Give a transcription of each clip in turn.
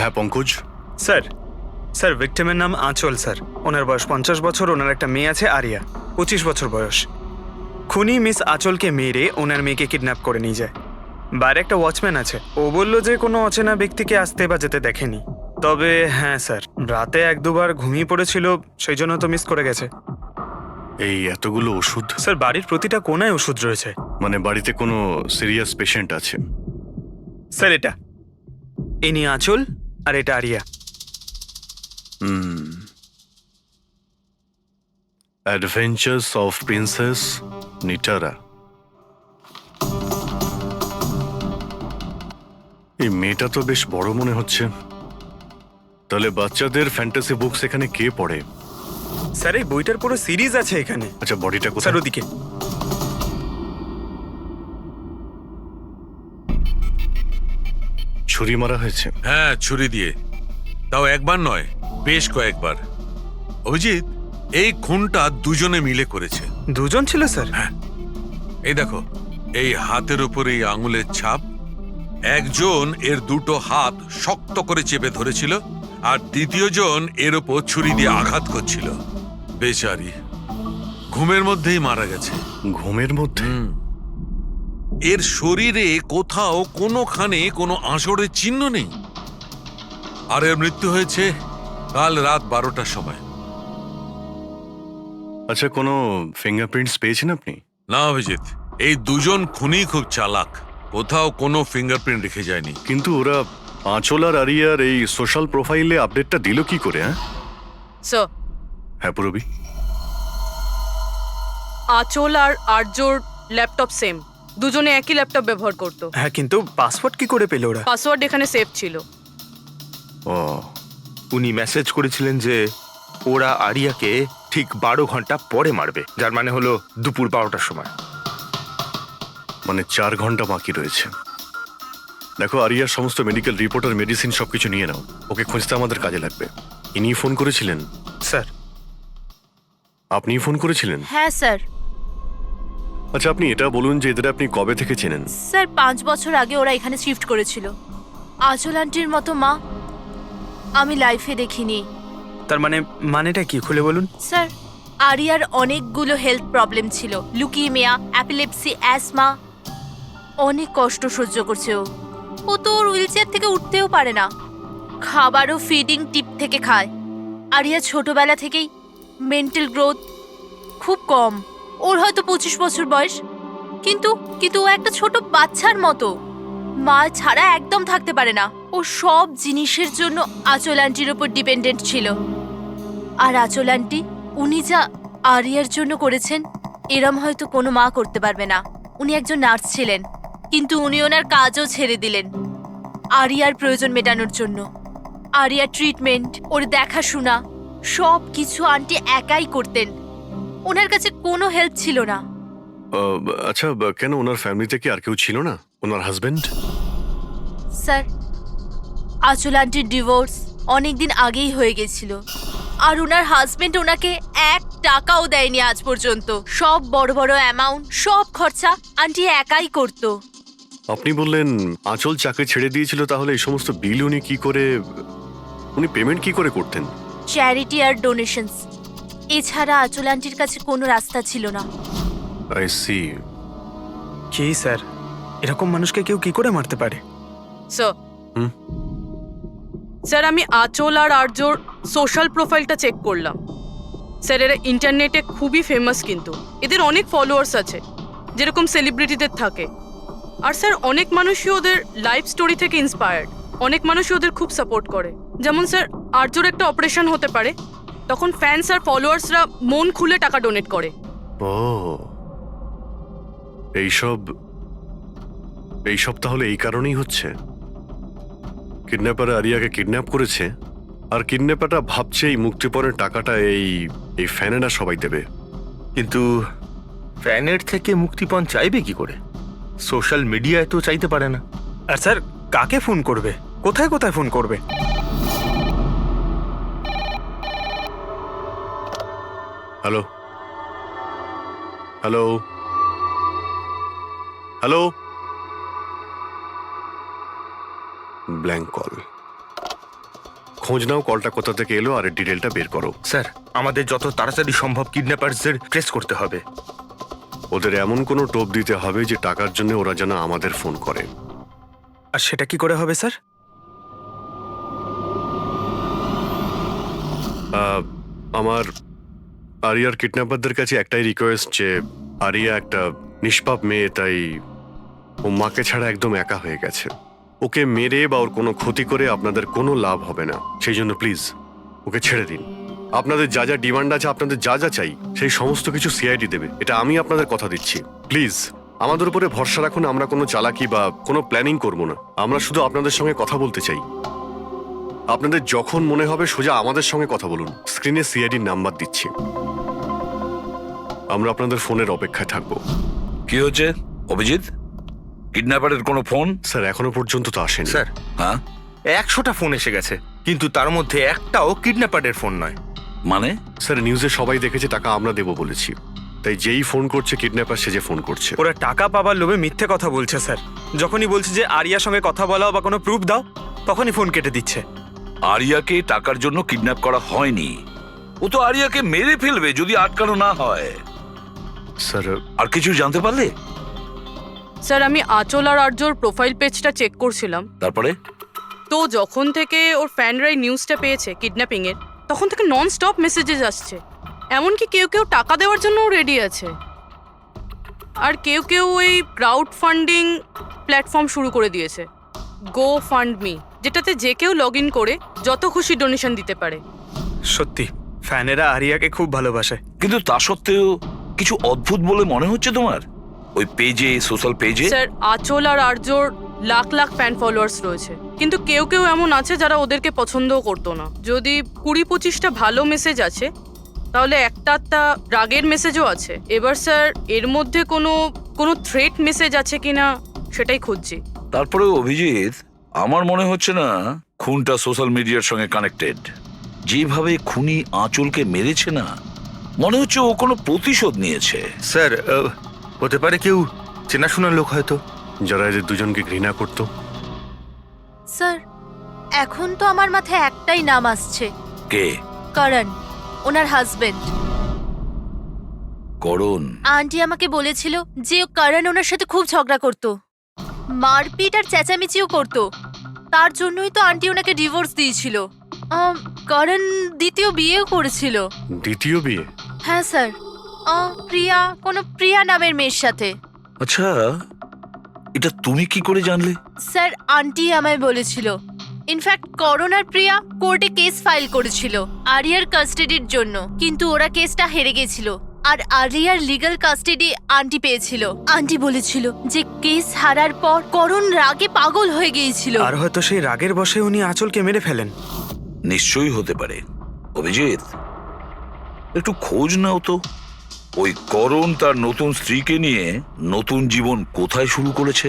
হ্যাঁ Pankaj. Sir sir ভিক্টিমের নাম আঁচল স্যার। ওনার বয়স 50 বছর। ওনার একটা মেয়ে আছে আরিয়া, 25 বছর বয়স। খুনি মিস আঁচলকে মেরে ওনার মেয়েকে কিডন্যাপ করে নিয়ে যায়। বাইরে একটা ওয়াচম্যান আছে, ও বলল যে কোনো অচেনা ব্যক্তিকে আসতে বা যেতে দেখেনি। তবে হ্যাঁ স্যার, রাতে 1-2 বার ঘুমিয়ে পড়েছিল, সেই জন্য তো মিস করে গেছে। এই এতগুলো ওষুধ? স্যার বাড়ির প্রতিটা কোনায় ওষুধ রয়েছে। মানে বাড়িতে কোনো সিরিয়াস পেশেন্ট আছে? স্যার এটা ইনি আঁচল আর এটা Aria. Adventures of princess Nitara. এই মেয়েটা তো বেশ বড় মনে হচ্ছে। তাহলে বাচ্চাদের ফ্যান্টাসি বুকস এখানে কে পড়ে? স্যার এই বইটার পুরো সিরিজ আছে এখানে। আচ্ছা বডিটা স্যার কোথায়? ওদিকে। ছুরি মারা হয়েছে? হ্যাঁ, ছুরি দিয়ে। তাও একবার নয়, বেশ কয়েকবার। অভিজিৎ, এই খুনটা দুজনে মিলে করেছে। দুজন ছিল স্যার? হ্যাঁ, এই দেখো, এই হাতের উপর এই আঙুলের ছাপ। একজন এর দুটো হাত শক্ত করে চেপে ধরেছিল, আর দ্বিতীয় জন এর উপর ছুরি দিয়ে আঘাত করছিল। বেচারি ঘুমের মধ্যেই মারা গেছে। ঘুমের মধ্যে? এর শরীরে কোথাও কোনোখানে কোনো আঁচড়ের চিহ্ন নেই। আর এর মৃত্যু হয়েছে কাল রাত 12টার সময়। আচ্ছা কোনো ফিঙ্গারপ্রিন্টস পেয়েছেন আপনি? না অভিজিৎ, এই দুজন খুনি খুব চালাক, কোথাও কোনো ফিঙ্গারপ্রিন্ট রেখে যায়নি। কিন্তু ওরা আঁচল আর আরিয়ার এই সোশ্যাল প্রোফাইলে আপডেটটা দিল কি করে? স্যার, হ্যাঁ পুরবি। আঁচল আর আর্যর ল্যাপটপ সেম, দুজনে একই ল্যাপটপ ব্যবহার করতো। হ্যাঁ, কিন্তু পাসওয়ার্ড কি করে পেল ওরা? পাসওয়ার্ড এখানে সেভ ছিল। ও, উনি মেসেজ করেছিলেন যে ওরা আরিয়াকে ঠিক 12 ঘন্টা পরে মারবে, যার মানে হলো দুপুর 12টার সময়। মানে 4 ঘন্টা বাকি রয়েছে। দেখো আরিয়ার সমস্ত মেডিকেল রিপোর্ট আর মেডিসিন সবকিছু নিয়ে নাও, ওকে খুঁজতে আমাদের কাজে লাগবে। ইনি ফোন করেছিলেন? স্যার আপনি ফোন করেছিলেন? হ্যাঁ স্যার। আচ্ছা আপনি এটা বলুন যে এদের আপনি কবে থেকে চেনেন? স্যার 5 বছর আগে ওরা এখানে শিফট করেছিল। আঁচল আন্টির মতো মা আমি লাইফে দেখিনি। তার মানেটা কি খুলে বলুন। স্যার আরিয়ার অনেকগুলো হেলথ প্রবলেম ছিল, লুকিমিয়া, অ্যাপিলেপসি, অ্যাসমা। অনেক কষ্ট সহ্য করছে ও তো ওর হুইলচেয়ার থেকে উঠতেও পারে না। খাবারও ফিডিং টিপ থেকে খায়। আরিয়া ছোটবেলা থেকেই মেন্টাল গ্রোথ খুব কম। ওর হয়তো 25 বছর বয়স, কিন্তু ও একটা ছোট বাচ্চার মতো। মা ছাড়া একদম থাকতে পারে না। ও সব জিনিসের জন্য আঁচল আন্টির ওপর ডিপেন্ডেন্ট ছিল। আর আঁচল আন্টি উনি যা আরিয়ার জন্য করেছেন এরম হয়তো কোনো মা করতে পারবে না। উনি একজন নার্স ছিলেন, কিন্তু উনি ওনার কাজও ছেড়ে দিলেন আরিয়ার প্রয়োজন মেটানোর জন্য। আরিয়ার ট্রিটমেন্ট, ওর দেখাশোনা সব কিছু আন্টি একাই করতেন। ওনার কাছে কোনো হেল্প ছিল না। আচ্ছা কেন ওনার ফ্যামিলিতে কি আর কেউ ছিল না? ওনার হাজবেন্ড? স্যার আঁচল আন্টির ডিভোর্স অনেকদিন আগেই হয়ে গেছিল, আর ওনার হাজবেন্ড ওনাকে 1 টাকাও দেয়নি আজ পর্যন্ত। সব বড় বড় অ্যামাউন্ট, সব খরচা আন্টি একাই করতো। আপনি বললেন আঁচল চাকরি ছেড়ে দিয়েছিল, তাহলে এই সমস্ত বিল উনি কি করে, উনি পেমেন্ট কি করে করতেন? চ্যারিটি আর ডোনেশনস, এছাড়া আঁচল আন্টির কাছে কোনো রাস্তা ছিল না। I C. কি স্যার, এরকম মানুষকে কেউ কি করে মারতে পারে? স্যার, স্যার আমি আঁচল আর আর্যর সোশ্যাল প্রোফাইলটা চেক করলাম। স্যার এরা ইন্টারনেটে খুবই ফেমাস, কিন্তু এদের অনেক ফলোয়ার্স আছে, যেরকম সেলিব্রিটিদের থাকে। আর স্যার অনেক মানুষই ওদের লাইফ স্টোরি থেকে ইন্সপায়ার্ড। অনেক মানুষই ওদের খুব সাপোর্ট করে। যেমন স্যার আর্যর একটা অপারেশন হতে পারে, তখন ফ্যান্স আর ফলোয়ার্সরা মন খুলে টাকা ডোনেট করে। ও, এইসব তাহলে এই কারণেই হচ্ছে। কিডন্যাপার আরিয়াকে কিডন্যাপ করেছে, আর কিডন্যাপারটা ভাবছে এই মুক্তিপণের টাকাটা এই ফ্যানেরা সবাই দেবে। কিন্তু ফ্যানের থেকে মুক্তিপণ চাইবে কি করে? সোশ্যাল মিডিয়ায় তো চাইতে পারে না। আর স্যার কাকে ফোন করবে, কোথায় কোথায় ফোন করবে? Hello hello hello, blank call. খোঁজ নাও কলটা কোথা থেকে এলো আর এর ডিটেলটা বের করো। স্যার, আমাদের যত তাড়াতাড়ি সম্ভব কিডন্যাপারদের ট্রেস করতে হবে। ওদের এমন কোনো টোপ দিতে হবে যে টাকার জন্য ওরা যেন আমাদের ফোন করে। আর সেটা কি করে হবে স্যার? আমার আরিয়ার কিডন্যাপারদের কাছে একটাই রিকোয়েস্ট যে আরিয়া একটা নিষ্পাপ মেয়ে, তাই ও মাকে ছাড়া একদম একা হয়ে গেছে। ওকে মেরে বা ওর কোনো ক্ষতি করে আপনাদের কোনো লাভ হবে না, সেই জন্য প্লিজ ওকে ছেড়ে দিন। আপনাদের যা যা ডিমান্ড আছে, আপনাদের যা যা চাই, সেই সমস্ত কিছু সিআইডি দেবে, এটা আমি আপনাদের কথা দিচ্ছি। প্লিজ আমাদের উপরে ভরসা রাখুন, আমরা কোনো চালাকি বা কোনো প্ল্যানিং করব না। আমরা শুধু আপনাদের সঙ্গে কথা বলতে চাই। আপনাদের যখন মনে হবে সোজা আমাদের সঙ্গে কথা বলুন। স্ক্রিনে সিআইডির নাম্বার দিচ্ছি, আমরা আপনাদের ফোনের অপেক্ষায় থাকবো। কি হচ্ছে অভিজিৎ? কিডন্যাপারের কোনো ফোন? স্যার এখনো পর্যন্ত তো আসেনি। স্যার, হ্যাঁ 100টা ফোন এসে গেছে, কিন্তু তার মধ্যে একটাও কিডন্যাপারের ফোন নয়। মানে? স্যার নিউজে সবাই দেখেছে টাকা আমরা দেবো বলেছি, তাই যেই ফোন করছে কিডন্যাপার সেজে ফোন করছে। ওরা টাকা পাবার লোভে মিথ্যে কথা বলছে স্যার। যখনই বলছে যে আরিয়ার সঙ্গে কথা বলাও বা কোনো প্রুফ দাও, তখনই ফোন কেটে দিচ্ছে। আরিয়াকে টাকার জন্য কিডন্যাপ করা হয়নি, ও তো আরিয়াকে মেরে ফেলবে যদি আটকানো না হয়। স্যার আর কিছু জানতে পারলে? স্যার আমি আঁচল আর আর্যর প্রোফাইল পেজটা চেক করছিলাম, তারপরে? তো যখন থেকে ওর ফ্যানরাই নিউজটা পেয়েছে কিডন্যাপিং এর, তখন থেকে নন স্টপ মেসেজেস আসছে। এমনকি কেউ কেউ টাকা দেওয়ার জন্যও রেডি আছে, আর কেউ কেউ ওই ক্রাউড ফান্ডিং প্ল্যাটফর্ম শুরু করে দিয়েছে, গো ফান্ড মি, যেটাতে যে কেউ লগ ইন করে যত খুশি ডোনেশন দিতে পারে। সত্যি ফ্যানেরা আরিয়াকে খুব ভালোবাসে। কিন্তু তা সত্ত্বেও কিছু অদ্ভুত বলে মনে হচ্ছে তোমার ওই পেজে, সোশ্যাল পেজে? স্যার আঁচল আর আর্যর লাখ লাখ ফ্যান ফলোয়ার্স রয়েছে, কিন্তু কেউ কেউ এমন আছে যারা ওদেরকে পছন্দও করতো না। যদি 20-25টা ভালো মেসেজ আছে, তাহলে একটা রাগের মেসেজও আছে। এবার স্যার এর মধ্যে কোনো থ্রেট মেসেজ আছে কিনা সেটাই খুঁজছি। তারপরে অভিজিৎ, আমার মনে হচ্ছে না খুনটা সোশ্যাল মিডিয়ার সঙ্গে কানেক্টেড। যেভাবে খুনি আঁচলকে মেরেছে না, মনে হচ্ছে ও কোনো প্রতিশোধ নিয়েছে। স্যার, হতে পারে কেউ চেনাশোনা লোক হয়তো, যারা এদের দুজনকে ঘৃণা করতো। স্যার, এখন তো আমার মাথায় একটাই নাম আসছে, কে? করণ, ওনার হাজবেন্ড। করণ? আন্টি আমাকে বলেছিল যে করণ ওনার সাথে খুব ঝগড়া করত, মারপিট আর চেঁচামেচিও করত। তার জন্যই তো আন্টি ওনাকে ডিভোর্স দিয়েছিল। করণ দ্বিতীয় বিয়েও করেছিল। দ্বিতীয় বিয়ে? হ্যাঁ স্যার, প্রিয়া নামের মেয়ের সাথে। আচ্ছা, এটা তুমি কি করে জানলে? স্যার আন্টি আমায় বলেছিল। ইনফ্যাক্ট করণ আর প্রিয়া কোর্টে কেস ফাইল করেছিল আরিয়ার কাস্টাডির জন্য, কিন্তু ওরা কেসটা হেরে গেছিল আর আরিয়ার লিগ্যাল কাস্টাডি আন্টি পেয়েছিল। আন্টি বলেছিল যে কেস হারার পর করণ রাগে পাগল হয়ে গিয়েছিল। আর হয়তো সেই রাগের বশে উনি আঁচলকে মেরে ফেলেন। নিশ্চয়ই হতে পারে। অভিজিৎ, একটু খোঁজ নাও তো, ওই করণ তার নতুন স্ত্রীকে নিয়ে নতুন জীবন কোথায় শুরু করেছে।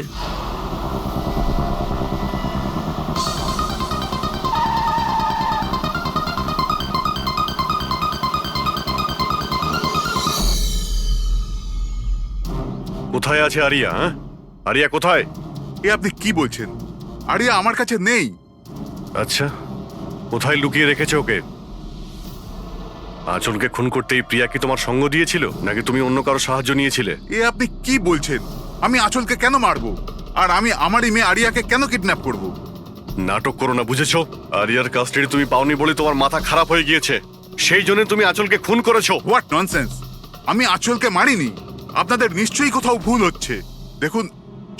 কোথায় আছে আরিয়া? আরিয়া কোথায়? এ আপনি কি বলছেন? আরিয়া আমার কাছে নেই। আচ্ছা, কোথায় লুকিয়ে রেখেছে ওকে? আঁচলকে খুন করতেই প্রিয়া কি তোমার সঙ্গ দিয়েছিল, নাকি তুমি অন্য কারো সাহায্য নিয়েছিলে? এ আপনি কি বলছেন? আমি আঁচলকে কেন মারবো? আর আমি আমারই মেয়ে আরিয়াকে কেন কিডন্যাপ করব? নাটক করো না, বুঝেছো? আরিয়ার কাস্টাডি তুমি পাওনি বলে তোমার মাথা খারাপ হয়ে গিয়েছে, সেই জন্য তুমি আঁচলকে খুন করেছো। What nonsense! আমি আঁচলকে মারিনি। আপনাদের নিশ্চয়ই কোথাও ভুল হচ্ছে। দেখুন,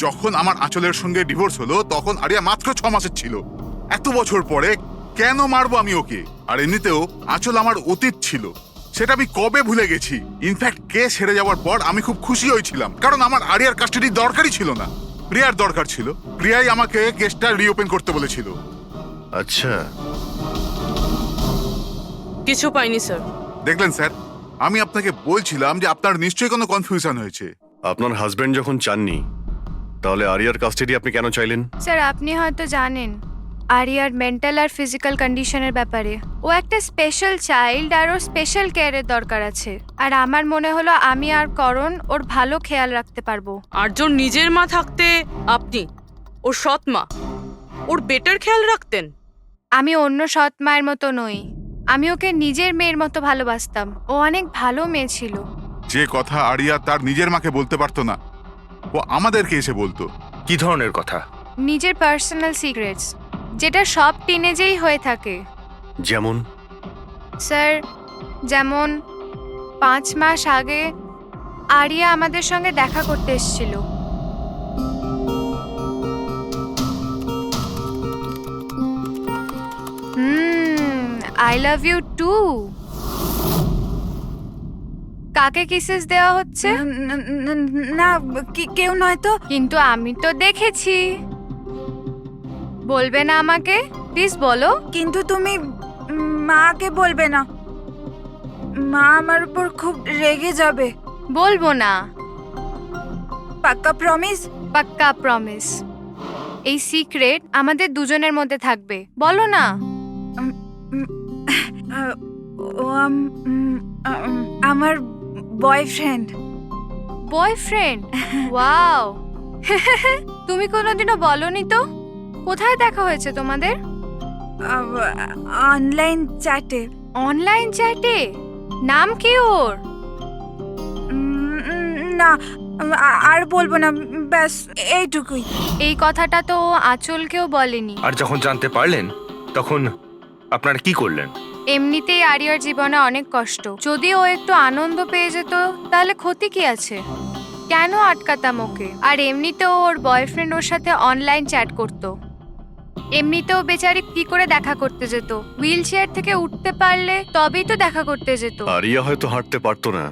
যখন আমার আঁচলের সঙ্গে ডিভোর্স হলো তখন আরিয়া মাত্র 6 মাসের ছিল। এত বছর পরে কেন মারবো আমি ওকে? আর এমনিতেও আঁচল আমার অতীত ছিল, সেটা আমি কবে ভুলে গেছি। ইনফ্যাক্ট কেস হেরে যাওয়ার পর আমি খুব খুশি হয়েছিলাম, কারণ আমার আরিয়ার কাস্টাডি দরকারই ছিল না, প্রিয়ার দরকার ছিল। প্রিয়াই আমাকে কেসটা রিওপেন করতে বলেছিল। আচ্ছা, কিছু পাইনি স্যার। দেখলেন স্যার, আমি আপনাকে বলছিলাম যে আপনার নিশ্চয়ই কোনো কনফিউশন হয়েছে। আপনার হাজবেন্ড যখন চাননি, তাহলে আরিয়ার কাস্টাডি আপনি কেন চাইলেন? স্যার আপনি হয়তো জানেন আরিয়ার মেন্টাল আর ফিজিক্যাল কন্ডিশনের ব্যাপারে। ও একটা স্পেশাল চাইল্ড আর ওর স্পেশাল কেয়ারের দরকার আছে, আর আমার মনে হলো আমি আর করণ ওর ভালো খেয়াল রাখতে পারবো। আর্যর নিজের মা থাকতে আপনি ওর সৎ মা ওর বেটার খেয়াল রাখতেন? আমি অন্য সৎ মায়ের মতো নই। আমি ওকে নিজের মেয়ের মতো ভালোবাসতাম। ও অনেক ভালো মেয়ে ছিল। যে কথা আরিয়া তার নিজের মাকে বলতে পারতো না, ও আমাদেরকে এসে বলতো। কি ধরনের কথা? নিজের পার্সোনাল সিক্রেটস, যেটা সব টিনেজেই হয়ে থাকে। যেমন? স্যার, যেমন 5 মাস আগে আরিয়া আমাদের সঙ্গে দেখা করতে এসেছিল। I love you too. কাকে কিসেস দেওয়া হচ্ছে? না, কেউ নয় তো। কিন্তু আমি তো দেখেছি। বলবে না আমাকে? প্লিজ বলো। কিন্তু তুমি মাকে বলবে না, মা আমার উপর খুব রেগে যাবে। বলবো না। পাক্কা প্রমিস? পাক্কা প্রমিস। এই সিক্রেট আমাদের দুজনের মধ্যে থাকবে। বলো না। ও আমার বয়ফ্রেন্ড। বয়ফ্রেন্ড? ওয়াও। তুমি কোনোদিনও বলনি তো। কোথায় দেখা হয়েছে তোমাদের? অনলাইন চ্যাটে। অনলাইন চ্যাটে? নাম কি ওর? না, আর বলবো না, ব্যাস এইটুকুই। এই কথাটা তো ও আঁচলকেও বলেনি। আর যখন জানতে পারলেন তখন আপনারা কি করলেন? এমনিতেই আরিয়ার জীবনে অনেক কষ্ট। যদি ও একটু আনন্দ পেয়ে যেত তাহলে ক্ষতি কি আছে? কেন আটকাতাম ওকে? আর এমনিতেও ওর বয়ফ্রেন্ড ওর সাথে অনলাইন চ্যাট করতো। এমনিতেও বেচারি কি করে দেখা করতে যেত? হুইল চেয়ার থেকে উঠতে পারলে তবেই তো দেখা করতে যেত। আরিয়া হয়তো হাঁটতে পারতো না,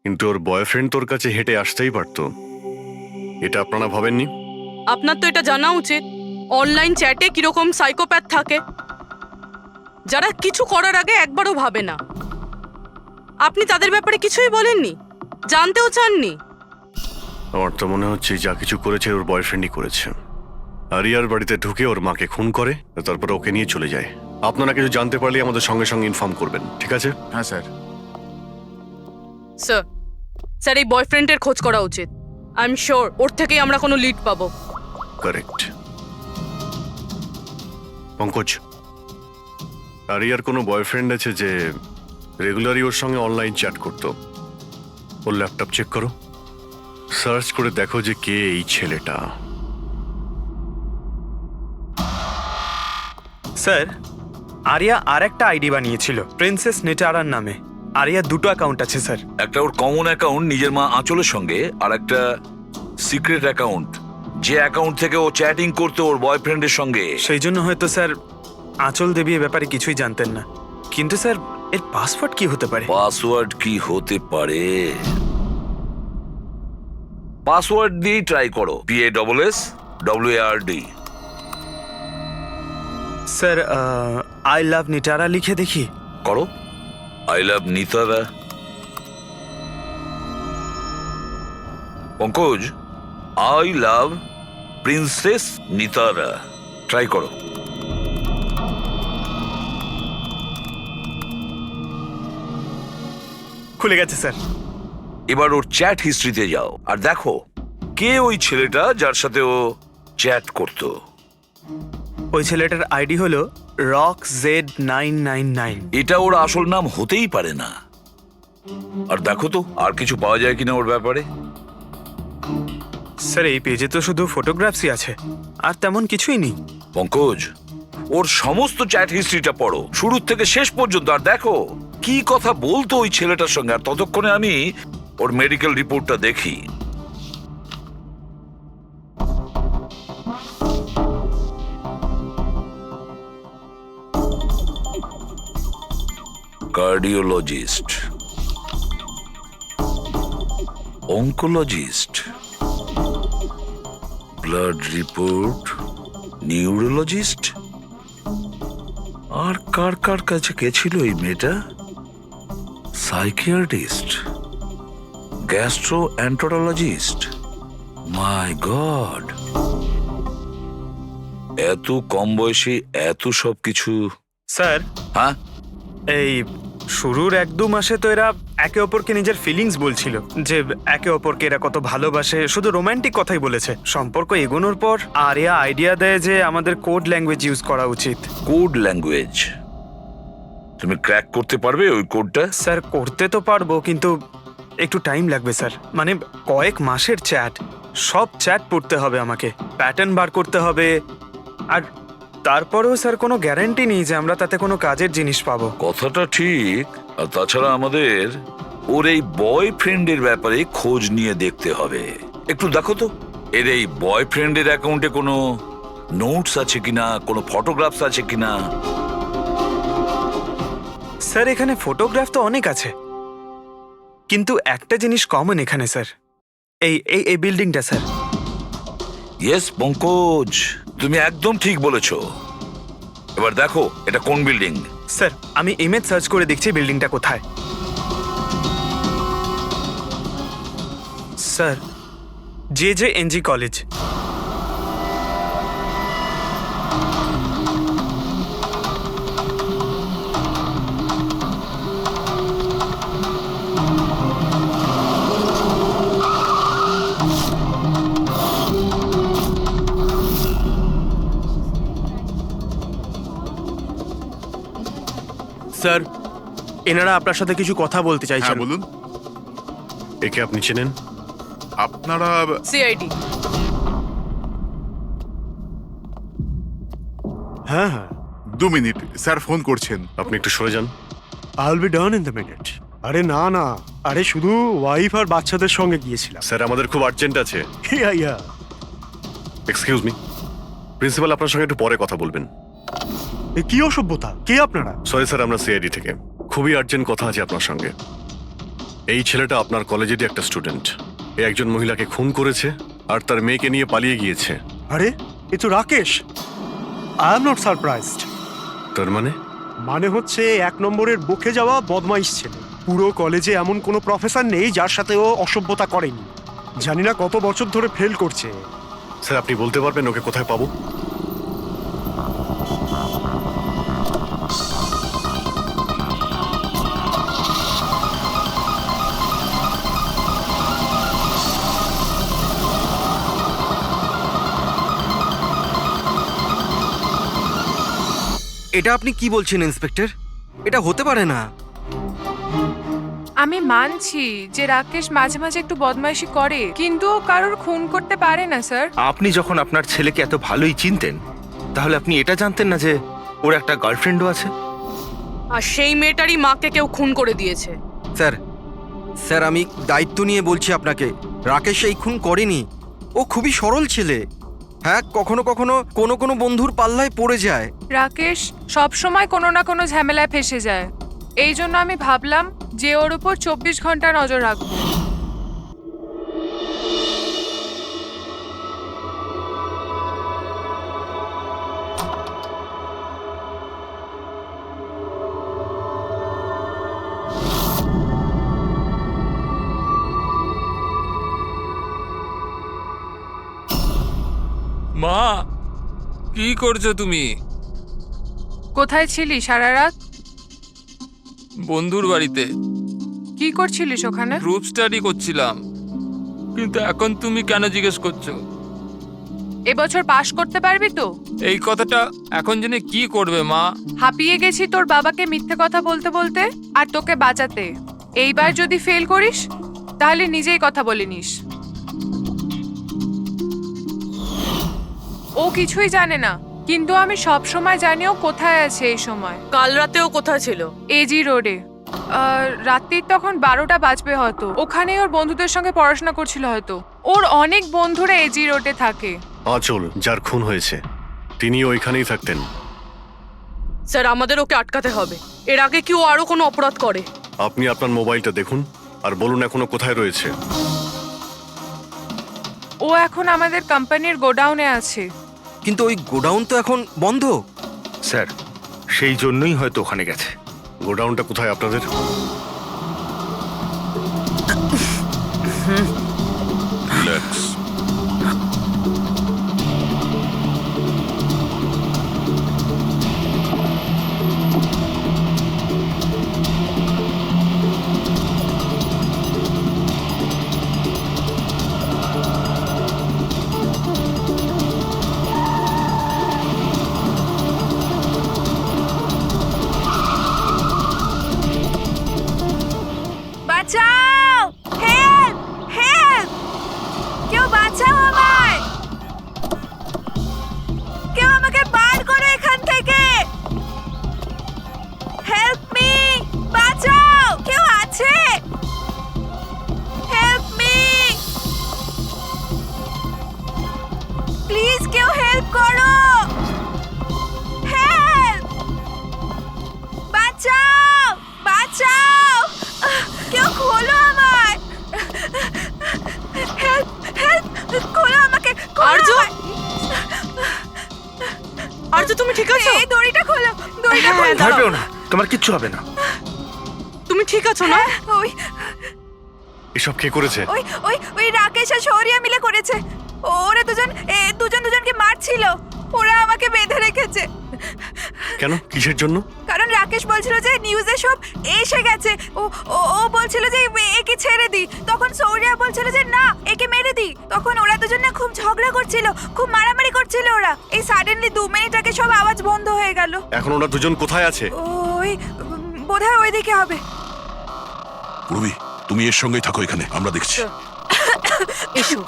কিন্তু ওর বয়ফ্রেন্ড তোর কাছে হেঁটে আসতেই পারতো। এটা আপনারা ভাবেননি? আপনার তো এটা জানা উচিত অনলাইন চ্যাটে কিরকম সাইকোপ্যাথ থাকে, যারা কিছু করার আগে একবারও ভাবে না। আপনি তাদের ব্যাপারে কিছুই বলেননি, জানতেও চাননি। আমার তো মনে হচ্ছে যা কিছু করেছে ওর বয়ফ্রেন্ডই করেছে। আরিয়ার বাড়িতে ঢুকে ওর মাকে খুন করে, তারপর ওকে নিয়ে চলে যায়। আপনারা কিছু জানতে পারলে আমাদের সঙ্গে সঙ্গে ইনফর্ম করবেন, ঠিক আছে? হ্যাঁ স্যার। স্যার, স্যার এই বয়ফ্রেন্ডের খোঁজ করা উচিত। আই এম শিওর ওর থেকেই আমরা কোনো লিড পাবো। কারেক্ট। পঙ্কজ, আরিয়ার কোনো বয়ফ্রেন্ড আছে যে রেগুলারই ওর সঙ্গে অনলাইন চ্যাট করতো? ওর ল্যাপটপ চেক করো, সার্চ করে দেখো যে কে এই ছেলেটা। স্যার, আরিয়া আর একটা আইডি বানিয়েছিল প্রিন্সেস নিটারার নামে। আরিয়ার 2টো অ্যাকাউন্ট আছে স্যার। একটা ওর কমন অ্যাকাউন্ট নিজের মা আঁচলের সঙ্গে, আর একটা সিক্রেট অ্যাকাউন্ট, যে অ্যাকাউন্ট থেকে ও চ্যাটিং করতো ওর বয়ফ্রেন্ডের সঙ্গে। সেই জন্য হয়তো স্যার আঁচল দেবী এ ব্যাপারে কিছুই জানতেন না। কিন্তু স্যার এর পাসওয়ার্ড কি হতে পারে? পাসওয়ার্ড কি হতে পারে? পাসওয়ার্ড দিয়ে ট্রাই করো। PASSWARD। Sir I love Nitara লিখে দেখি। করো। I love Nitara. Pankaj, I love princess Nitara. Try করো। খুলে গেছে স্যার। এবার ওর চ্যাট হিস্ট্রিতে যাও আর দেখো কে ওই ছেলেটা যার সাথে ও চ্যাট করতো। ওই ছেলেটার আইডি হলো RockZ999। এটা ওর আসল নাম হতেই পারে না। আর দেখো তো আর কিছু পাওয়া যায় কিনা ওর ব্যাপারে। স্যার এই পেজে তো শুধু ফটোগ্রাফসই আছে, আর তেমন কিছুই নেই। পঙ্কজ, ওর সমস্ত চ্যাট হিস্ট্রিটা পড়ো শুরু থেকে শেষ পর্যন্ত, আর দেখো কি কথা বলতো ওই ছেলেটার সঙ্গে। আর ততক্ষণে আমি ওর মেডিকেল রিপোর্টটা দেখি। Cardiologist, oncologist, blood report, neurologist. আর কার কার কাছে গেছিল এই মেয়েটা? Psychiatrist, gastroenterologist. মাই গড, এত কম বয়সে এত সব কিছু। স্যার হ্যাঁ, এই শুরুর 1-2 মাসে তো এরা একে অপরকে নিজের ফিলিংস বলছিল, যে একে অপরকে এরা কত ভালোবাসে, শুধু রোমান্টিক কথাই বলেছে। সম্পর্ক এগোনোর পর আরিয়া আইডিয়া দেয় যে আমাদের কোড ল্যাঙ্গুয়েজ ইউজ করা উচিত। Code language? তুমি ক্র্যাক করতে পারবে ওই কোডটা? স্যার করতে তো পারবো, কিন্তু একটু টাইম লাগবে স্যার। মানে কয়েক মাসের চ্যাট, সব চ্যাট পড়তে হবে আমাকে, প্যাটার্ন বার করতে হবে। আর তারপরেও স্যার কোনো গ্যারান্টি নেই যে আমরা তাতে কোনো কাজের জিনিস পাবো। কথাটা ঠিক। আর তাছাড়া আমাদের ওর এই বয়ফ্রেন্ডের ব্যাপারে খোঁজ নিয়ে দেখতে হবে। একটু দেখো তো এর এই বয়ফ্রেন্ডের অ্যাকাউন্টে কোনো নোটস আছে কিনা, কোনো ফটোগ্রাফস আছে কিনা। স্যার এখানে ফটোগ্রাফ তো অনেক আছে, কিন্তু একটা জিনিস কমন এখানে স্যার, এই এই এই বিল্ডিংটা স্যার। ইয়েস পঙ্কজ, তুমি একদম ঠিক বলেছো। এবার দেখো এটা কোন বিল্ডিং। স্যার আমি ইমেজ সার্চ করে দেখছি বিল্ডিংটা কোথায়। Sir JJNG college. স্যার, এনারা আপনার সাথে কিছু কথা বলতে হ্যাঁ চাইছেন। বলুন। একে আপনি চেনেন? আপনারা সিআইডি। হ্যাঁ হ্যাঁ, 2 মিনিট, স্যার ফোন করছেন। আপনি একটু সরে যান। আইল be done in the minute. আরে না না, আরে শুধু ওয়াইফ আর বাচ্চাদের সঙ্গে গিয়েছিলাম। স্যার আমাদের খুব আর্জেন্ট আছে। ইয়া ইয়া। এক্সকিউজ মি, প্রিন্সিপাল আপনার সঙ্গে একটু পরে কথা বলবেন। এ কি অসভ্যতা? কে আপনারা? সরি স্যার, আমরা সিআইডি থেকে। খুবই আর্জেন্ট কথা আছে আপনার সঙ্গে। এই ছেলেটা আপনার কলেজেরই একটা স্টুডেন্ট। এ একজন মহিলাকে খুন করেছে আর তার মেয়েকে নিয়ে পালিয়ে গিয়েছে। আরে এ তো Rakesh. I am not surprised. তার মানে? মানে হচ্ছে 1 নম্বরের বকে যাওয়া বদমাইশ ছেলে। পুরো কলেজে এমন কোনো প্রফেসর নেই যার সাথে ও অসভ্যতা করেনি। জানি না কত বছর ধরে ফেল করছে। স্যার আপনি বলতে পারবেন ওকে কোথায় পাবো? এটা আপনি কি বলছেন ইন্সপেক্টর? এটা হতে পারে না। আমি মানছি যে রাকেশ মাঝে মাঝে একটু বদমাইশি করে, কিন্তু ও কারোর খুন করতে পারে না স্যার। আপনি যখন আপনার ছেলেকে এত ভালোই চিনতেন, তাহলে আপনি এটা জানতেন না যে ওর একটা গার্লফ্রেন্ডও আছে? আর সেই মেয়েটারই মাকে কেউ খুন করে দিয়েছে। স্যার স্যার আমি দায়িত্ব নিয়ে বলছি আপনাকে, রাকেশ এই খুন করেনি। ও খুবই সরল ছেলে। হ্যাঁ, কখনো কখনো কোনো বন্ধুর পাল্লায় পড়ে যায়। রাকেশ সব সময় কোনো না কোনো ঝামেলায় ফেসে যায়। এই জন্য আমি ভাবলাম যে ওর উপর 24 ঘন্টা নজর রাখবো। মা, কি করছো তুমি? কোথায় ছিলি সারা রাত? বন্ধুর বাড়িতে। কি করছিলিস ওখানে? গ্রুপ স্টাডি করছিলাম। কিন্তু এখন তুমি কেন জিজ্ঞেস করছো? এবছর পাশ করতে পারবি তো? এই কথাটা এখন জেনে কি করবে মা? হাঁপিয়ে গেছি তোর বাবাকে মিথ্যে কথা বলতে বলতে আর তোকে বাঁচাতে। এইবার যদি ফেল করিস তাহলে নিজেই কথা বলে নিস। ও কিছুই জানে না, কিন্তু আমি সব সময় জানি ও কোথায় আছে। এই সময় কাল রাতেও কোথায় ছিল? এজি রোডে। রাত্রির তখন 12টা বাজবে হয়তো। ওখানেই ওর বন্ধুদের সঙ্গে পড়াশোনা করছিল হয়তো। ওর অনেক বন্ধুরা এজি রোডে থাকে। আঁচল যার খুন হয়েছে তিনি ওইখানেই থাকতেন। স্যার আমাদের ওকে আটকাতে হবে। এর আগে কি ও আরো কোনো অপরাধ করে? আপনি আপনার মোবাইলটা দেখুন আর বলুন এখনো কোথায় রয়েছে। ও এখন আমাদের কোম্পানির গোডাউনে আছে। কিন্তু ওই গোডাউন তো এখন বন্ধ। স্যার সেই জন্যই হয়তো ওখানে গেছে। গোডাউনটা কোথায় আপনাদের? রিল্যাক্স। আর্য তুমি ঠিক আছো? এই দড়িটা খোলো, দড়িটা হ্যাঁ, খোলো। ভয় পেও না, তোমার কিচ্ছু হবে না। তুমি ঠিক আছো না? ওই এসব কে করেছে? ওই ওই ওই রাকেশ আর শৌর্য মিলে করেছে। ওরা দুজনকে মারছিল। ওরা আমাকে বেঁধে রেখেছে। কেন, কিসের জন্য? কারণ রাকেশ বলছিল যে নিউজে সব এসে গেছে। ও ও ও বলছিল যে একে ছেড়ে দি। তখন শৌর্য বলছিল যে না, একে মেরে দি। তখন ওরা দুজন না খুব ঝগড়া করছিল, খুব মারামারি করছিল ওরা। এই সাডেনলি 2 মিনিট আগে সব আওয়াজ বন্ধ হয়ে গেল। এখন ওরা দুজন কোথায় আছে? ওই বোধহয় ওইদিকে হবে। পূর্বী, তুমি এর সঙ্গেই থাকো এখানে, আমরা দেখছি। এসো।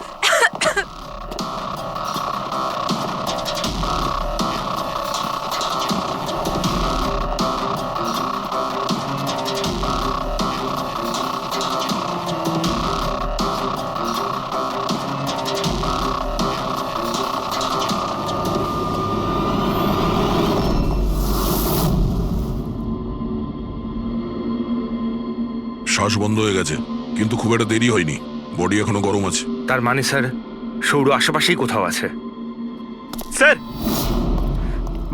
শ্বাস বন্ধ হয়ে গেছে, কিন্তু খুব একটা দেরি হয়নি। বডি এখনো গরম আছে। তার মানে স্যার, সৌর আশেপাশেই কোথাও আছে। স্যার,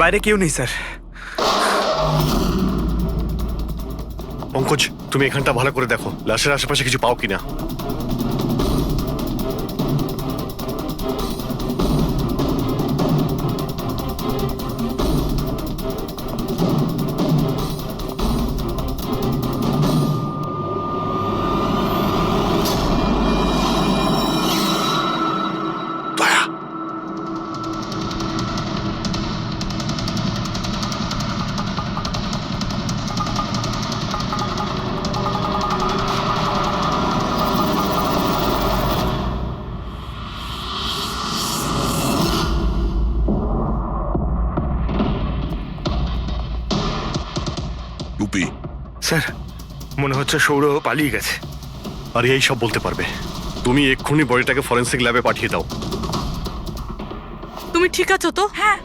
বাইরে কেউ নেই স্যার। পঙ্কজ, তুমি এখানটা ভালো করে দেখো, লাশের আশেপাশে কিছু পাও কিনা। টুপি, স্যার, মনে হচ্ছে সৌর পালিয়ে গেছে। আর এই সব বলতে পারবে। তুমি এক্ষুনি বডিটাকে ফরেন্সিক ল্যাবে পাঠিয়ে দাও। তুমি ঠিক আছো তো? হ্যাঁ,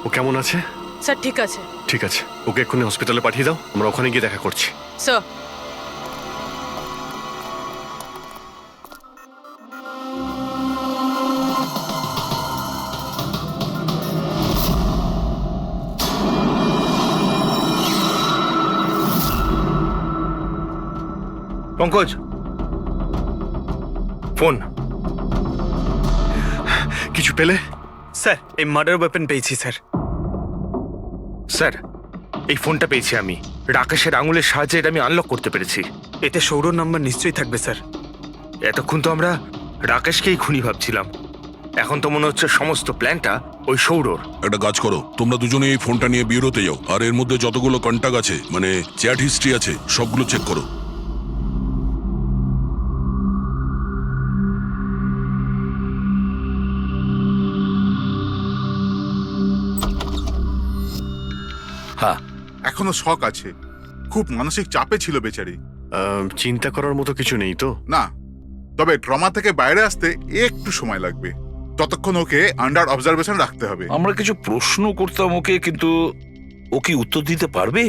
ও কেমন আছে? স্যার ঠিক আছে। ঠিক আছে, ওকে এক্ষুনি হসপিটালে পাঠিয়ে দাও, আমরা ওখানে গিয়ে দেখা করছি। Sir, Pankaj, phone. কিছু পেলে? স্যার, এই মার্ডার ওয়েপন পেয়েছি স্যার। স্যার, এই ফোনটা পেয়েছি আমি। রাকেশের আঙুলের সাহায্যে এটা আমি আনলক করতে পেরেছি। এতে সৌরভ নাম্বার নিশ্চয়ই থাকবে স্যার। এতক্ষণ তো আমরা রাকেশকেই খুনি ভাবছিলাম, এখন তো মনে হচ্ছে সমস্ত প্ল্যানটা ওই সৌরর। একটা কাজ করো, তোমরা দুজনে এই ফোনটা নিয়ে বিউরোতে যাও, আর এর মধ্যে যতগুলো কন্টাক্ট আছে, মানে চ্যাট হিস্ট্রি আছে, সবগুলো চেক করো। হ্যাঁ, এখনো শক আছে, খুব মানসিক চাপে ছিল বেচারি। চিন্তা করার মতো কিছু নেই তো? না, তবে ট্রমা থেকে বাইরে আসতে একটু সময় লাগবে। ততক্ষণ ওকে আন্ডার অবজারভেশন রাখতে হবে। আমরা কিছু প্রশ্ন করতাম ওকে, কিন্তু ও কি উত্তর দিতে পারবে?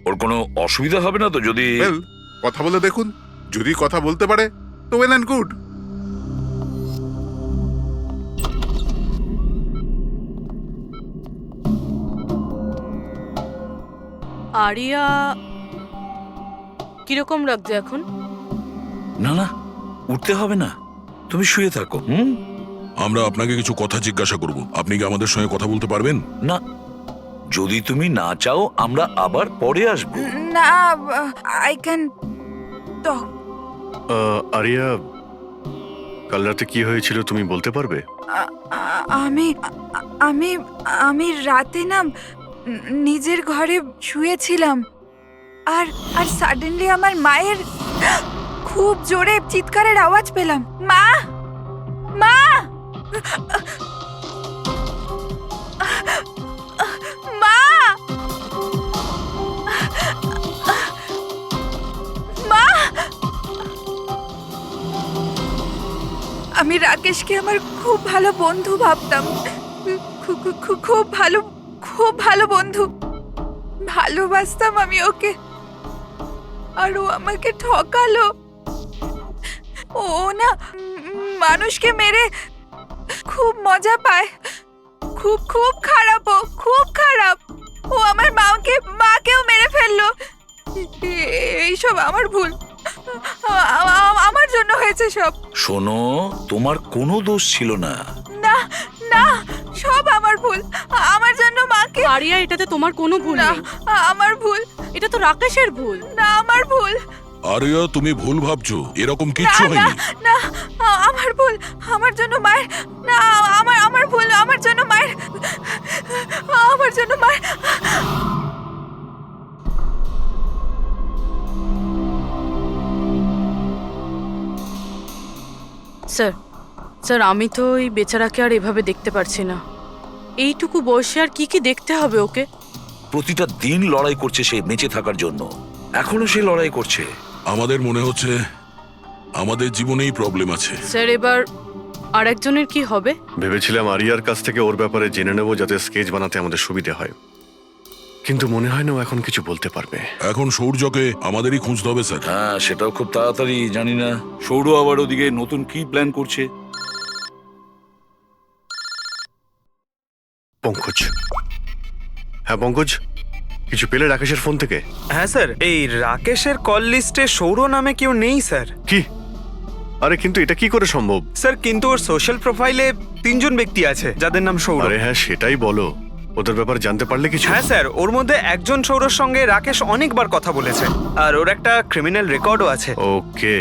ওর কোনো অসুবিধা হবে না তো যদি? Well, কথা বলে দেখুন, যদি কথা বলতে পারে তো ওয়েল অ্যান্ড গুড। আরিয়া কিরকম লাগছে এখন? না না, উঠতে হবে না, তুমি শুয়ে থাকো। আমরা আপনাকে কিছু কথা জিজ্ঞাসা করব, আপনি কি আমাদের সঙ্গে কথা বলতে পারবেন? না, যদি তুমি না চাও আমরা আবার পরে আসবো। না, আই ক্যান টক। আরিয়া, কাল রাতে কি হয়েছিল তুমি বলতে পারবে? আমি আমি আমি রাতে না নিজের ঘরে শুয়েছিলাম, আর আর সাডেনলি আমার মায়ের খুব জোরে চিৎকারের আওয়াজ পেলাম। মা, মা, মা, মা। আমি রাকেশকে আমার খুব ভালো বন্ধু ভাবতাম, খুব ভালো বন্ধু ভালোবাসতাম আমি ওকে, আর ও আমাকে ঠকালো। ও না না মানুষকে মেরে খুব মজা পায়। খুব খুব খারাপ, ও খুব খারাপ। ও আমার মাকেও মেরে ফেললো। এইসব আমার ভুল, আমার জন্য হয়েছে সব। শোনো, তোমার কোনো দোষ ছিল না। না না, সব আমার ভুল। আমার জন্য মাকে। আরিয়া, এটাতে তোমার কোনো ভুল না, নেই। আমার ভুল। এটা তো রাকেশের ভুল। না, আমার ভুল। আরিয়া, তুমি ভুল ভাবছো, এরকম না কিচ্ছু না হয়নি। না, আমার ভুল। আমার জন্য মায়ের। না, আমার ভুল। আমার জন্য মায়ের। আমার জন্য মায়ের। স্যার, স্যার আমি তো ওই বেচারাকে আর এভাবে দেখতে পারছি না। এইটুকু বয়সে আর কি কি দেখতে হবে ওকে? প্রতিটা দিন লড়াই করছে সে বেঁচে থাকার জন্য, এখনো সে লড়াই করছে। আমাদের মনে হচ্ছে আমাদের জীবনেই প্রবলেম আছে। স্যার, এবার আরেকজনের কি হবে? ভেবেছিলাম আরিয়ার কাছ থেকে ওর ব্যাপারে জেনে নেবো, যাতে স্কেচ বানাতে আমাদের সুবিধে হয়, কিন্তু মনে হয় না ও এখন কিছু বলতে পারবে। এখন সৌর্যকে আমাদেরই খুঁজতে হবে স্যার। হ্যাঁ, সেটাও খুব তাড়াতাড়ি। জানি না সৌর আবার ওদিকে নতুন কি প্ল্যান করছে। পঙ্কজ। হ্যাঁ পঙ্কজ, কিছু পেলে রাকেশের ফোন থেকে? হ্যাঁ স্যার, এই রাকেশের কল লিস্টে সৌর নামে কেউ নেই স্যার। কি? আরে কিন্তু এটা কি করে সম্ভব? স্যার, কিন্তু ওর সোশ্যাল প্রোফাইলে 3 জন ব্যক্তি আছে যাদের নাম সৌর। আরে হ্যাঁ, সেটাই বলো। ওদের ব্যাপারে জানতে পারলে কিছু? হ্যাঁ স্যার, ওর মধ্যে একজন সৌরর সঙ্গে রাকেশ অনেকবার কথা বলেছে, আর ওর একটা ক্রিমিনাল রেকর্ডও আছে। ওকে,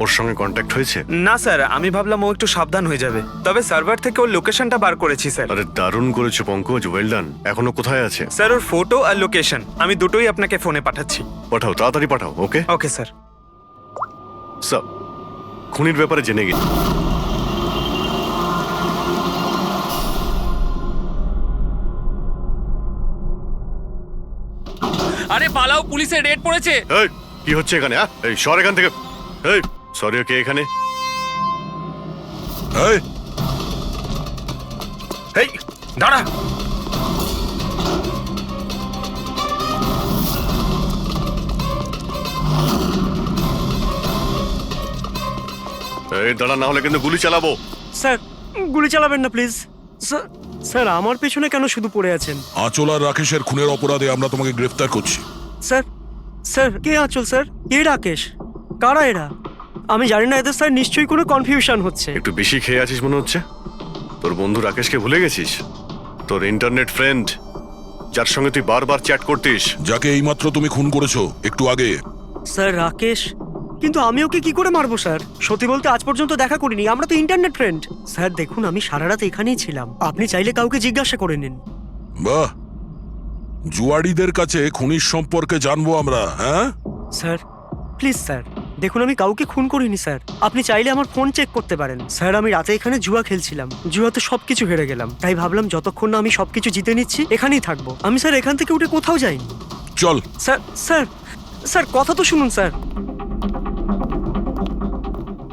ওর সঙ্গে কন্ট্যাক্ট হয়েছে? না স্যার, আমি ভাবলাম ও একটু সাবধান হয়ে যাবে, তবে সার্ভার থেকে ওর লোকেশনটা বার করেছি স্যার। আরে দারুণ করেছো পঙ্কজ, ওয়েল ডান। এখনো কোথায় আছে? স্যার, ওর ফটো আর লোকেশন আমি দুটোই আপনাকে ফোনে পাঠাচ্ছি। পাঠাও, তাড়াতাড়ি পাঠাও। ওকে ওকে স্যার। সব খুনির ব্যাপারে জেনে গেছি। আরে পালাও, পুলিশের রেড পড়েছে। এই কি হচ্ছে এখানে? এই সর এখান থেকে। এই সরি, কে এখানে? এই, এই দাঁড়া। এই দাঁড়া, না হলে কিন্তু গুলি চালাবো। স্যার, গুলি চালাবেন না প্লিজ। স্যার, স্যার আমার পেছনে কেন শুধু পড়ে আছেন? আঁচল আর রাকেশের খুনের অপরাধে আমরা তোমাকে গ্রেফতার করছি। স্যার, স্যার কে আঁচল স্যার? কে রাকেশ? কারা এরা? আমি জানি না এদের স্যার, নিশ্চয়ই কোনো কনফিউশন হচ্ছে। একটু বেশি খেয়ে আছিস মনে হচ্ছে। তোর বন্ধু রাকেশকে ভুলে গেছিস? তোর ইন্টারনেট ফ্রেন্ড, যার সঙ্গে তুই বারবার চ্যাট করতিস। যাকে এইমাত্র তুমি খুন করেছো একটু আগে। স্যার রাকেশ? কিন্তু আমি ওকে কি করে মারবো স্যার? সত্যি বলতে আজ পর্যন্ত দেখা করিনি, আমরা তো ইন্টারনেট ফ্রেন্ড। স্যার দেখুন, আমি সারা রাত এখানেই ছিলাম, আপনি চাইলে কাউকে জিজ্ঞাসা করে নিন। বাহ, জুয়াড়িদের কাছে খুনির সম্পর্কে জানবো আমরা। হ্যাঁ স্যার প্লিজ স্যার, দেখুন আমি কাউকে খুন করিনি স্যার, আপনি চাইলে আমার ফোন চেক করতে পারেন। স্যার আমি রাতে এখানে জুয়া খেলছিলাম, জুয়াতে সবকিছু হেরে গেলাম, তাই ভাবলাম যতক্ষণ না আমি সবকিছু জিতে নিচ্ছি এখানেই থাকবো। আমি স্যার এখান থেকে উঠে কোথাও যাইনি। চল। স্যার স্যার স্যার কথা তো শুনুন স্যার।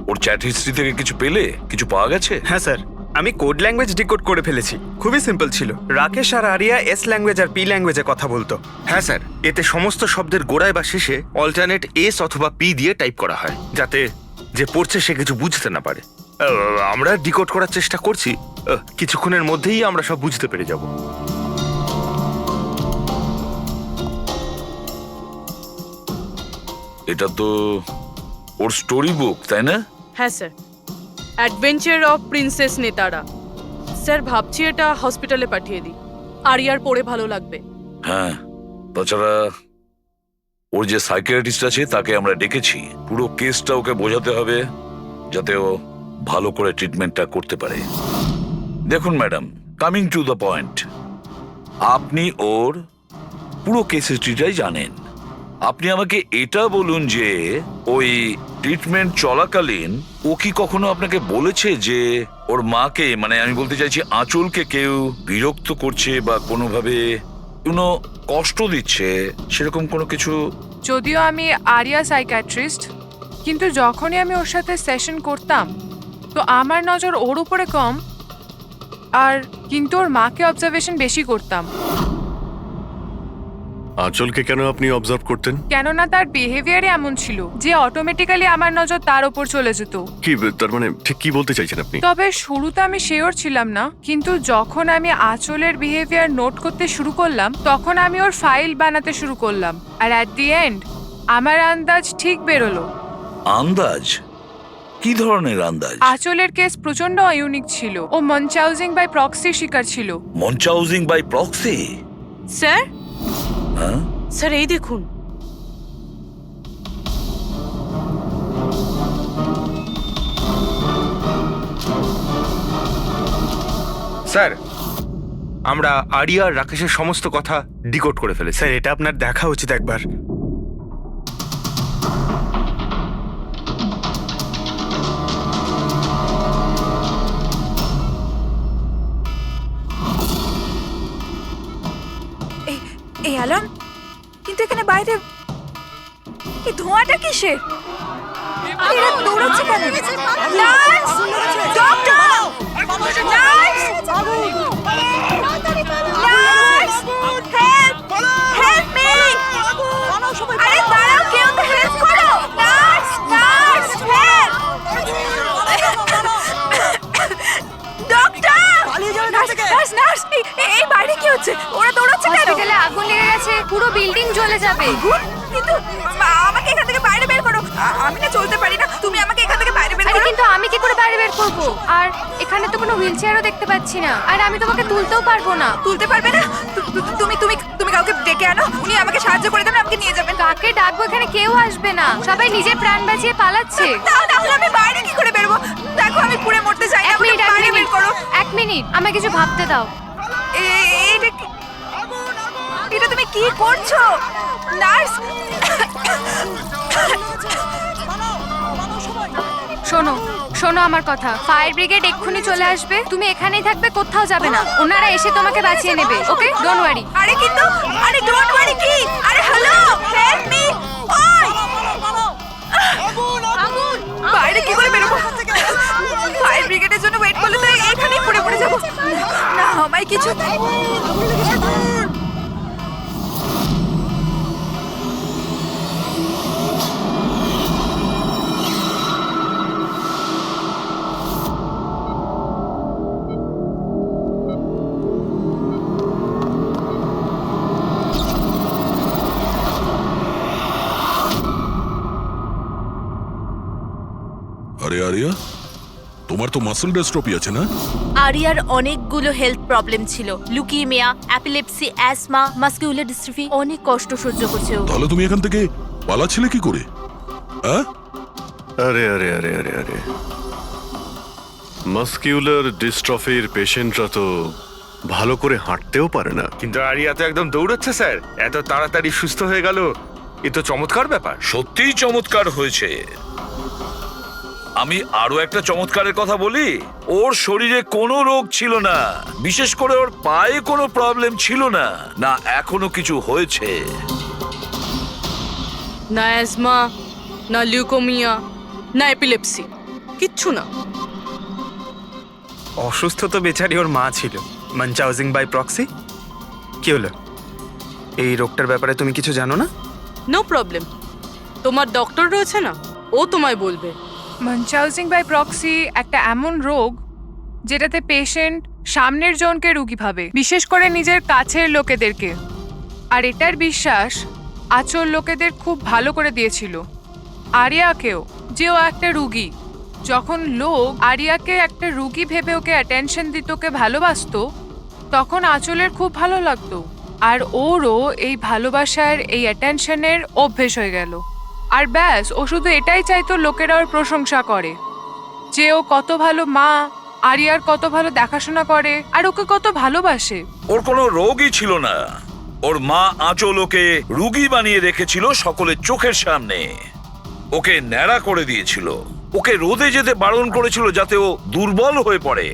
ওর চ্যাট হিস্ট্রি থেকে কিছু পেলে? কিছু পাওয়া গেছে? হ্যাঁ স্যার, আমি কোড ল্যাঙ্গুয়েজ ডিকোড করে ফেলেছি। খুবই সিম্পল ছিল। রাকেশ আর আরিয়া এস ল্যাঙ্গুয়েজ আর পি ল্যাঙ্গুয়েজে কথা বলতো। হ্যাঁ স্যার, এতে সমস্ত শব্দের গোড়ায় বা শেষে অল্টারনেট এস অথবা পি দিয়ে টাইপ করা হয়, যাতে যে পড়ছে সে কিছু বুঝতে না পারে। আমরা ডিকোড করার চেষ্টা করছি, কিছুক্ষণের মধ্যেই আমরা সব বুঝতে পেরে যাব। এটা তো ওর স্টোরি বুক, তাই না? হ্যাঁ স্যার, অ্যাডভেঞ্চার অফ প্রিন্সেস নেতারা। স্যার ভাবছি এটা হসপিটালে পাঠিয়ে দিই, আরিয়ার পড়ে ভালো লাগবে। হ্যাঁ, তাছাড়া ওর যে সাইকিয়াট্রিস্ট আছে তাকে আমরা ডেকেছি। পুরো কেসটা ওকে বোঝাতে হবে, যাতে ও ভালো করে ট্রিটমেন্টটা করতে পারে। দেখুন madam, coming to the point, আপনি ওর পুরো কেস হিস্ট্রিটাই জানেন। আপনি আমাকে এটা বলুন যে ওই ট্রিটমেন্ট চলাকালীন ও কি কখনো আপনাকে বলেছে যে ওর মাকে, মানে আমি বলতে চাইছি আঁচলকে, কেউ বিরক্ত করছে বা কোনোভাবে কোনো কষ্ট দিচ্ছে, সেরকম কোনো কিছু? যদিও আমি আরিয়া সাইকিয়াট্রিস্ট, কিন্তু যখনই আমি ওর সাথে সেশন করতাম তো আমার নজর ওর উপরে কম, আর কিন্তু ওর মাকে অবজারভেশন বেশি করতাম। আঁচলকে কেন আপনি অবজার্ভ করতেন? কেননা তার বিহেভিয়ারে এমন ছিল যে অটোমেটিক্যালি আমার নজর তার ওপর চলে যেত। কি তার মানে ঠিক কি বলতে চাইছেন আপনি? তবে শুরুতে আমি শিওর ছিলাম না, কিন্তু যখন আমি আঁচলের বিহেভিয়ার নোট করতে শুরু করলাম তখন আমি ওর ফাইল বানাতে শুরু করলাম, আর অ্যাট দি এন্ড আমার আন্দাজ ঠিক বেরোলো। আন্দাজ? কি ধরনের আন্দাজ? আঁচলের কেস প্রচন্ড ইউনিক ছিল। ও মনচাউজিং বাই প্রক্সি শিকার ছিল। মনচাউজিং বাই প্রক্সি? স্যার হ্যাঁ, স্যার এই দেখুন। স্যার, আমরা আরিয়া আর রাকেশের সমস্ত কথা ডিকোড করে ফেলেছি। স্যার এটা আপনার দেখা উচিত একবার। এই অ্যালার্ম, কিন্তু এখানে বাইরে এই ধোঁয়াটা কিসের? এরা দৌড়াচ্ছে কেন? Nurse! Doctor! Nurse! Nurse! Help! Help me! আরে দাঁড়াও, কেউ তো হেল্প করো! Nurse! Nurse! Help! Doctor! Nurse! Nurse! এই বাইরে কি হচ্ছে? ওরা দৌড়াচ্ছে কেন? হসপিটালে আগুন লেগে গেছে, পুরো বিল্ডিং জ্বলে যাবে। কিন্তু আমাকে এখান থেকে বাইরে বের করো। আমি না চলতে পারি না, তুমি আমাকে এখান থেকে বাইরে বের আরে করো। কিন্তু আমি কি করে বাইরে বের করব? আর এখানে তো কোনো হুইল চেয়ারও দেখতে পাচ্ছি না, আর আমি তোমাকে তুলতেও পারবো না। তুলতে পারবে না? তুমি তুমি তুমি কাউকে ডেকে আনো, উনি আমাকে সাহায্য করে দেবেন, আমাকে নিয়ে যাবেন। কাকে ডাকবো? এখানে কেউ আসবে না, সবাই নিজের প্রাণ বাঁচিয়ে পালাচ্ছে। তাহলে আমি বাইরে কি করে বেরোবো? দেখো আমি পুড়ে মরতে চাই না, এক মিনিট, আমাকে বাইরে বের করো। এক মিনিট, আমাকে কিছু ভাবতে দাও। এটা এটা তুমি কি করছো নার্স? শোনো শোনো আমার কথা, ফায়ার ব্রিগেড এক্ষুনি চলে আসবে, তুমি এখানেই থাকবে, কোথাও যাবে না। ওনারা এসে তোমাকে বাঁচিয়ে নেবে, ওকে? Don't worry. আরে কিন্তু, আরে ডোন্ট ওয়ারি কি? আরে হ্যালো, হেল্প মি! ওই বাইরে কি করে বেরোবো? ফায়ার ব্রিগেডের জন্য ওয়েট করলে তো এখানেই পড়ে যাবো। না আমায় কিছু আরে আরিয়া, তোমার তো মাসল ডিস্ট্রফি আছে না? আরিয়ার অনেকগুলো হেলথ প্রবলেম ছিল, লুকিমিয়া, অ্যাপিলেপসি, অ্যাসমা, মাসকিউলার ডিস্ট্রফি, অনেক কষ্ট সহ্য করছে ও। তাহলে তুমি এখান থেকে পালাচ্ছিলে কি করে? হ্যাঁ, আরে আরে আরে আরে আরে মাসকিউলার ডিস্ট্রফির পেশেন্টরা তো ভালো করে হাঁটতেও পারে না। কিন্তু আরিয়া তো একদম দৌড়াচ্ছে স্যার, এত তাড়াতাড়ি সুস্থ হয়ে গেল, এ তো চমৎকার ব্যাপার। সত্যিই চমৎকার হয়েছে। আমি আরো একটা চমৎকারের কথা বলি, ওর শরীরে কোনো রোগ ছিল না, বিশেষ করে ওর পায়ে কোনো প্রবলেম ছিল না, না এখনো কিছু হয়েছে। না অ্যাজমা, না লিউকোমিয়া, না এপিলেপসি, কিচ্ছু না। অসুস্থ তো বেচারি ওর মা ছিল, মনচাউজিং বাই প্রক্সি। কি হলো? এই রোগটার ব্যাপারে তুমি কিছু জানো না? নো প্রবলেম, তোমার ডক্টর রয়েছে না, ও তোমায় বলবে। মনচাউজিং বাই প্রক্সি একটা এমন রোগ যেটাতে পেশেন্ট সামনের জনকে রোগী ভাবে, বিশেষ করে নিজের কাছের লোকেদেরকে। আর এটার বিশ্বাস আচল লোকেদের খুব ভালো করে দিয়েছিল আরিয়াকেও, যে ও একটা রুগী। যখন লোক আরিয়াকে একটা রুগী ভেবে ওকে অ্যাটেনশন দিত, ওকে ভালোবাসতো, তখন আচলের খুব ভালো লাগতো। আর ওরও এই ভালোবাসার, এই অ্যাটেনশনের অভ্যেস হয়ে গেল। আর ব্যাস, ও শুধু এটাই চাইতো লোকেরা ওর প্রশংসা করে, যে ও কত ভালো মা, আরিয়ার কত ভালো দেখাশোনা করে, আর ওকে কত ভালোবাসে। ওর কোনো রোগই ছিল না, ওর মা আঁচল ওকে রুগী বানিয়ে রেখেছিল সকলের চোখের সামনে। ওকে ন্যাড়া করে দিয়েছিল, ওকে রোদে যেতে বারণ করেছিল যাতে ও দুর্বল হয়ে পড়ে,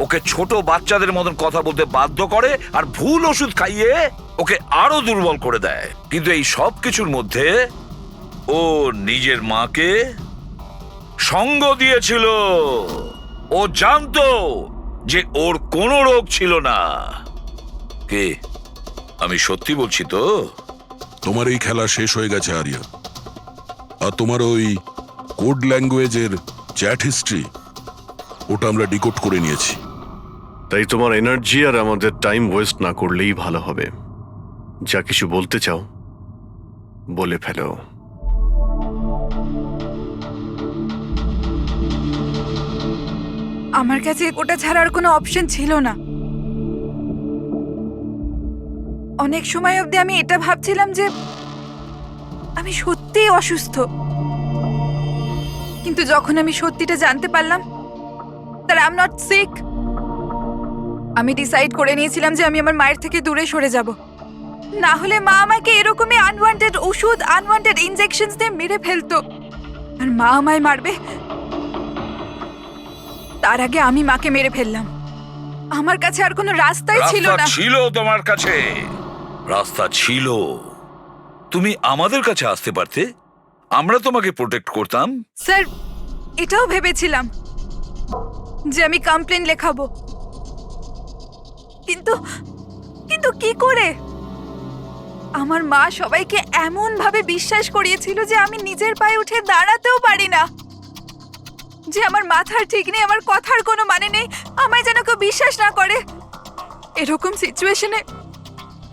ওকে ছোট বাচ্চাদের মতন কথা বলতে বাধ্য করে, আর ভুল ওষুধ খাইয়ে ওকে আরো দুর্বল করে দেয়। কিন্তু এই সব কিছুর মধ্যে ও নিজের মাকে সঙ্গ দিয়েছিল। ও জানতো যে ওর কোনো রোগ ছিল না। কে আমি সত্যি বলছি তো। তোমার এই খেলা শেষ হয়ে গেছে আরিয়া, আর তোমার ওই কোড ল্যাঙ্গুয়েজের চ্যাট হিস্ট্রি ওটা আমরা ডিকোড করে নিয়েছি। তাই তোমার এনার্জি আর আমাদের টাইম ওয়েস্ট না করলেই ভালো হবে। যা কিছু বলতে চাও বলে ফেলো। আমার কাছে ওটা ছাড়ার কোনো অপশন ছিল না। অনেক সময় অবধি আমি এটা ভাবছিলাম যে আমি সত্যিই অসুস্থ, কিন্তু যখন আমি সত্যিটা জানতে পারলাম that I'm not sick, আমি ডিসাইড করে নিয়েছিলাম যে আমি আমার মায়ের থেকে দূরে সরে যাব। না হলে মা আমাকে এরকমই আনওয়ান্টেড ওষুধ, আনওয়ান্টেড ইনজেকশনস দিয়ে মেরে ফেলতো। আর মা আমায় মারবে তার আগে আমি মাকে মেরে ফেললাম। আমার কাছে আর কোনো রাস্তাই ছিল রাস্তা না। ছিল তোমার কাছে, রাস্তা ছিল। তুমি আমাদের কাছে আসতে পারতে, আমরা তোমাকে প্রোটেক্ট করতাম। স্যার, এটাও ভেবেছিলাম যে আমি কমপ্লেন লেখাবো, কিন্তু কিন্তু কি করে? আমার মা সবাইকে এমন ভাবে বিশ্বাস করিয়েছিল যে আমি নিজের পায়ে উঠে দাঁড়াতেও পারি না, যে আমার মাথার ঠিক নেই, আমার কথার কোনো মানে নেই, আমায় যেন কেউ বিশ্বাস না করে। এরকম সিচুয়েশনে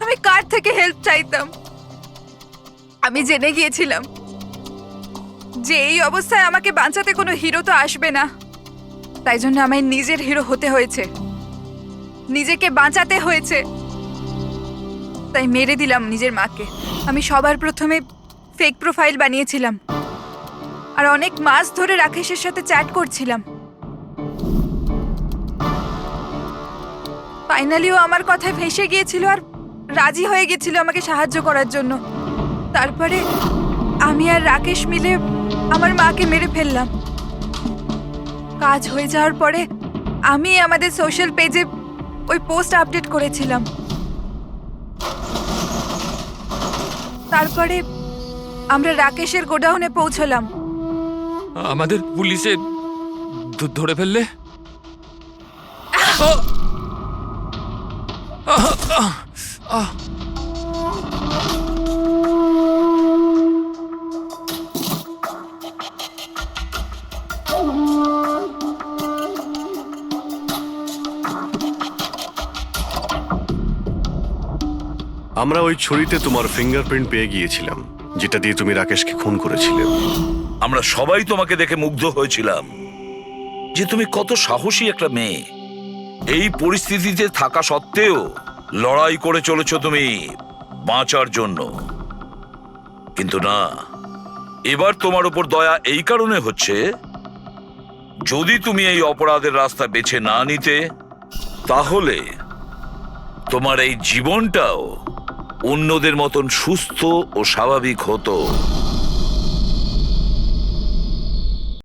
আমি কার থেকে হেল্প চাইতাম? আমি জেনে গিয়েছিলাম যে এই অবস্থায় আমাকে বাঁচাতে কোনো হিরো তো আসবে না, তাই জন্য আমায় নিজের হিরো হতে হয়েছে, নিজেকে বাঁচাতে হয়েছে। তাই মেরে দিলাম নিজের মাকে। আমি সবার প্রথমে ফেক প্রোফাইল বানিয়েছিলাম আর অনেক মাস ধরে রাকেশের সাথে চ্যাট করছিলাম। ফাইনালিও আমার কথায় ফেঁসে গিয়েছিল আর রাজি হয়ে গিয়েছিল আমাকে সাহায্য করার জন্য। তারপরে আমি আর রাকেশ মিলে আমার মাকে মেরে ফেললাম। কাজ হয়ে যাওয়ার পরে আমি আমাদের সোশ্যাল পেজে ওই পোস্ট আপডেট করেছিলাম। তারপরে আমরা রাকেশের গোডাউনে পৌঁছলাম। আমাদের পুলিশে ধরে ফেললে? আমরা ওই ছুরিতে তোমার ফিঙ্গারপ্রিন্ট পেয়ে গিয়েছিলাম, যেটা দিয়ে তুমি রাকেশকে খুন করেছিলে। আমরা সবাই তোমাকে দেখে মুগ্ধ হয়েছিলাম যে তুমি কত সাহসী একটা মেয়ে। এই পরিস্থিতিতে থাকা সত্ত্বেও লড়াই করে চলেছো তুমি বাঁচার জন্য। কিন্তু না, এবার তোমার উপর দয়া এই কারণে হচ্ছে, যদি তুমি এই অপরাধের রাস্তা বেছে না নিতে, তাহলে তোমার এই জীবনটাও অন্যদের মতন সুস্থ ও স্বাভাবিক হতো।